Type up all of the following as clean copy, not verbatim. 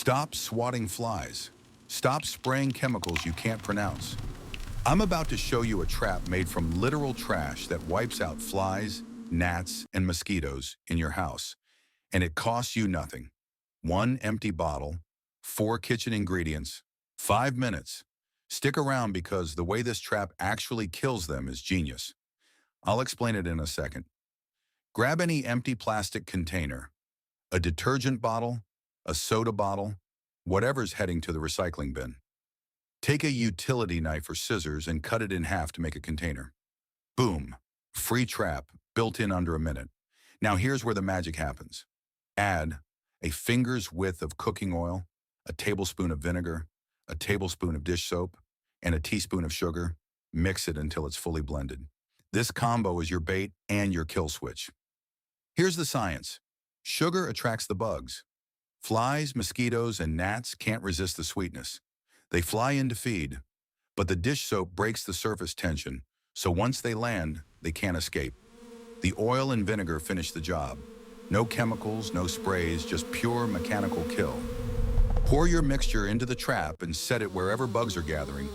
Stop swatting flies. Stop spraying chemicals you can't pronounce. I'm about to show you a trap made from literal trash that wipes out flies, gnats, and mosquitoes in your house. And it costs you nothing. One empty bottle, 4 kitchen ingredients, 5 minutes. Stick around because the way this trap actually kills them is genius. I'll explain it in a second. Grab any empty plastic container, a detergent bottle, a soda bottle, whatever's heading to the recycling bin. Take a utility knife or scissors and cut it in half to make a container. Boom, free trap, built in under a minute. Now here's where the magic happens. Add a finger's width of cooking oil, a tablespoon of vinegar, a tablespoon of dish soap, and a teaspoon of sugar. Mix it until it's fully blended. This combo is your bait and your kill switch. Here's the science. Sugar attracts the bugs. Flies, mosquitoes, and gnats can't resist the sweetness. They fly in to feed, but the dish soap breaks the surface tension, so once they land, they can't escape. The oil and vinegar finish the job. No chemicals, no sprays, just pure mechanical kill. Pour your mixture into the trap and set it wherever bugs are gathering.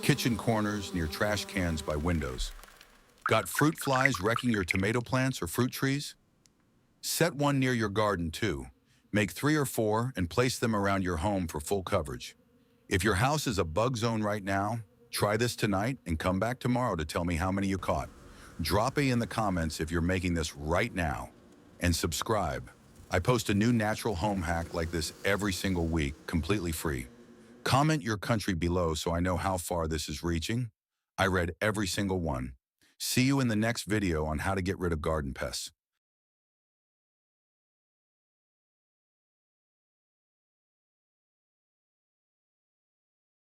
Kitchen corners, near trash cans, by windows. Got fruit flies wrecking your tomato plants or fruit trees? Set one near your garden too. Make 3 or 4 and place them around your home for full coverage. If your house is a bug zone right now, try this tonight and come back tomorrow to tell me how many you caught. Drop a in the comments if you're making this right now. And subscribe. I post a new natural home hack like this every single week, completely free. Comment your country below so I know how far this is reaching. I read every single one. See you in the next video on how to get rid of garden pests.